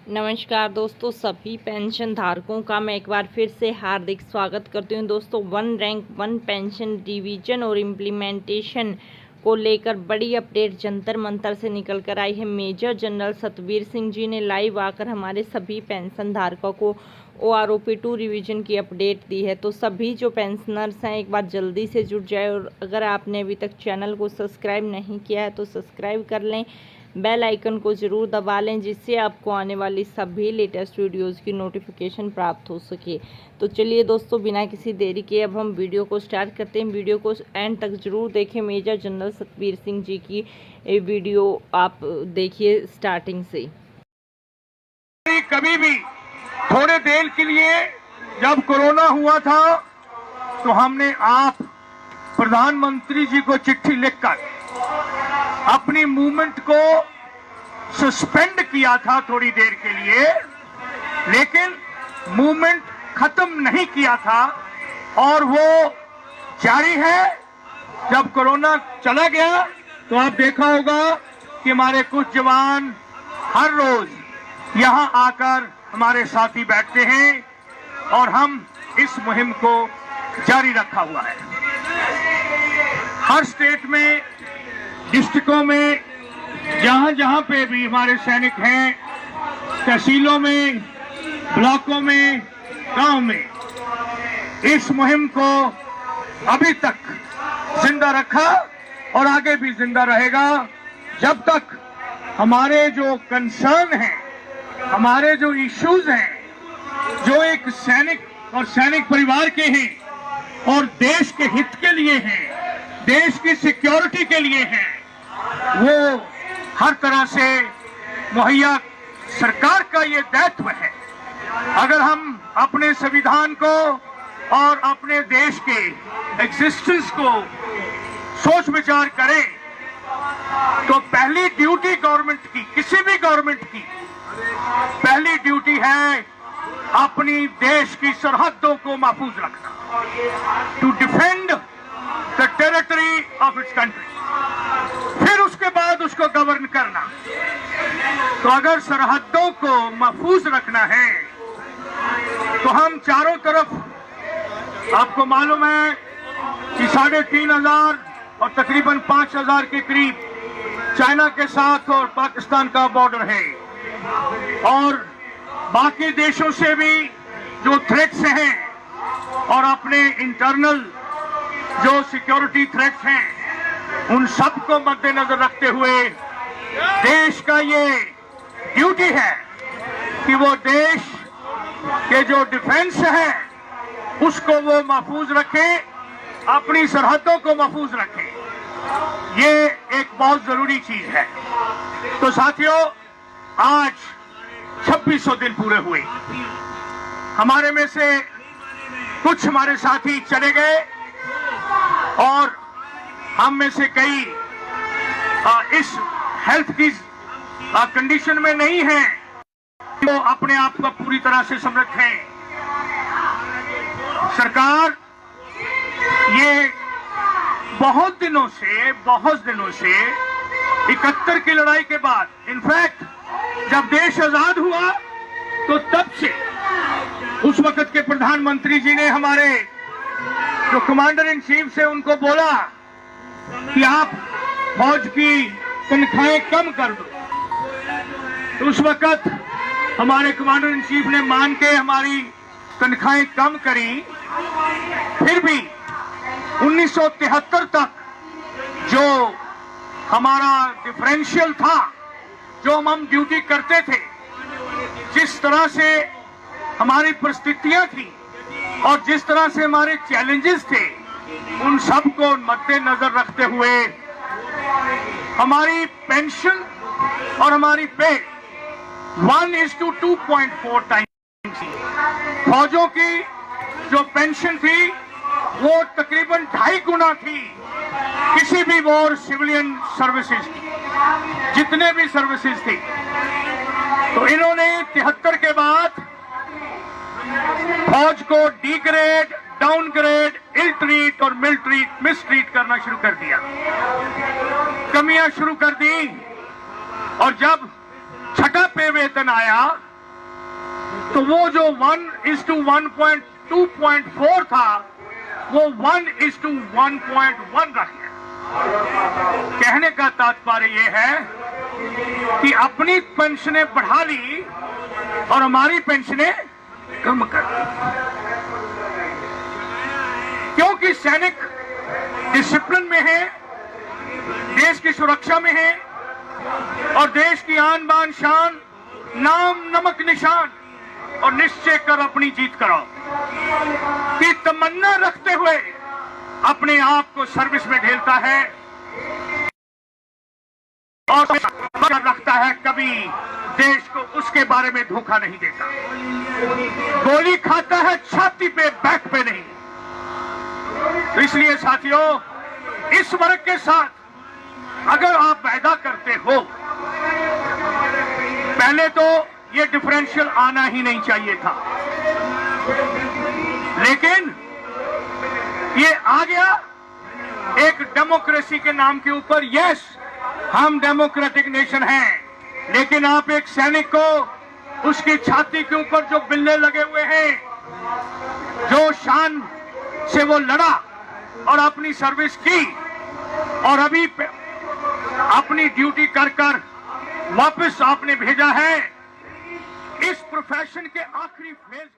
नमस्कार दोस्तों, सभी पेंशन धारकों का मैं एक बार फिर से हार्दिक स्वागत करती हूं। दोस्तों, one rank one pension revision और इम्प्लीमेंटेशन को लेकर बड़ी अपडेट जंतर मंतर से निकल कर आई है। मेजर जनरल सतबीर सिंह जी ने लाइव आकर हमारे सभी पेंशन धारकों को OROP2 रिवीजन की अपडेट दी है। तो सभी जो पेंशनर्स हैं, एक बार जल्दी से जुट जाए और अगर आपने अभी तक चैनल को सब्सक्राइब नहीं किया है तो सब्सक्राइब कर लें, बेल आइकन को ज़रूर दबा लें, जिससे आपको आने वाली सभी लेटेस्ट वीडियोस की नोटिफिकेशन प्राप्त हो सके। तो चलिए दोस्तों, बिना किसी देरी के अब हम वीडियो को स्टार्ट करते हैं। वीडियो को एंड तक ज़रूर देखें। मेजर जनरल सतबीर सिंह जी की वीडियो आप देखिए स्टार्टिंग से। कभी भी थोड़े देर के लिए जब कोरोना हुआ था तो हमने आप प्रधानमंत्री जी को चिट्ठी लिखकर अपनी मूवमेंट को सस्पेंड किया था थोड़ी देर के लिए, लेकिन मूवमेंट खत्म नहीं किया था और वो जारी है। जब कोरोना चला गया तो आप देखा होगा कि हमारे कुछ जवान हर रोज यहां आकर हमारे साथी बैठते हैं और हम इस मुहिम को जारी रखा हुआ है। हर स्टेट में, डिस्ट्रिक्टों में, जहां जहां पे भी हमारे सैनिक हैं, तहसीलों में, ब्लॉकों में, गांव में, इस मुहिम को अभी तक जिंदा रखा और आगे भी जिंदा रहेगा जब तक हमारे जो कंसर्न हैं, हमारे जो इश्यूज हैं, जो एक सैनिक और सैनिक परिवार के हैं और देश के हित के लिए हैं, देश की सिक्योरिटी के लिए हैं, वो हर तरह से मुहैया सरकार का ये दायित्व है। अगर हम अपने संविधान को और अपने देश के एग्जिस्टेंस को सोच विचार करें तो पहली ड्यूटी गवर्नमेंट की, किसी भी गवर्नमेंट की पहली ड्यूटी है अपनी देश की सरहदों को महफूज रखना, to defend the territory of its country, फिर उसके बाद उसको गवर्न करना। तो अगर सरहदों को महफूज रखना है तो हम चारों तरफ, आपको मालूम है कि 3,500 और तकरीबन 5,000 के करीब चाइना के साथ और पाकिस्तान का बॉर्डर है और बाकी देशों से भी जो थ्रेट्स हैं और अपने इंटरनल जो सिक्योरिटी थ्रेट्स हैं, उन सब को मद्देनजर रखते हुए देश का ये ड्यूटी है कि वो देश के जो डिफेंस है उसको वो महफूज रखे, अपनी सरहदों को महफूज रखे। ये एक बहुत जरूरी चीज है। तो साथियों, आज 2600 दिन पूरे हुए। हमारे में से कुछ हमारे साथी चले गए और हम में से कई इस हेल्थ की कंडीशन में नहीं हैं तो अपने आप को पूरी तरह से समर्थ हैं। सरकार ये बहुत दिनों से 71 की लड़ाई के बाद, इनफैक्ट जब देश आजाद हुआ तो तब से उस वक्त के प्रधानमंत्री जी ने हमारे जो कमांडर इन चीफ से उनको बोला कि आप फौज की तनख्वाहें कम कर दो। तो उस वक्त हमारे कमांडर इन चीफ ने मान के हमारी तनख्वाहें कम करी। फिर भी 1973 तक जो हमारा डिफरेंशियल था, जो हम ड्यूटी करते थे, जिस तरह से हमारी परिस्थितियां थी और जिस तरह से हमारे चैलेंजेस थे, उन सब को मद्देनजर रखते हुए हमारी पेंशन और हमारी पे 1:2.4 टाइम्स थी। फौजों की जो पेंशन थी वो तकरीबन 2.5 गुना थी किसी भी वॉर सिविलियन सर्विसेज की, जितने भी सर्विसेज थी। तो इन्होंने 73 के बाद फौज को डिग्रेड, डाउनग्रेड, इल ट्रीट और मिसट्रीट करना शुरू कर दिया, कमियां शुरू कर दी। और जब छठा पे वेतन आया तो वो जो 1:1.2.4 था वो 1:1.1 रह गया। कहने का तात्पर्य ये है कि अपनी पेंशनें बढ़ा ली और हमारी पेंशनें कम कर दी, क्योंकि सैनिक डिसिप्लिन में है, देश की सुरक्षा में है और देश की आन बान शान, नाम नमक निशान और निश्चय कर अपनी जीत कराओ की तमन्ना रखते हुए अपने आप को सर्विस में ढेलता है और रखता है, कभी देश को उसके बारे में धोखा नहीं देता। गोली खाता है छाती पे, बैक पे नहीं। तो इसलिए साथियों, इस वर्ग के साथ अगर आप वायदा करते हो, पहले तो ये डिफरेंशियल आना ही नहीं चाहिए था, लेकिन ये आ गया एक डेमोक्रेसी के नाम के ऊपर। यस, हम डेमोक्रेटिक नेशन हैं, लेकिन आप एक सैनिक को उसकी छाती के ऊपर जो बिल्ले लगे हुए हैं, जो शान से वो लड़ा और अपनी सर्विस की और अभी अपनी ड्यूटी कर कर वापस आपने भेजा है, इस प्रोफेशन के आखिरी फेज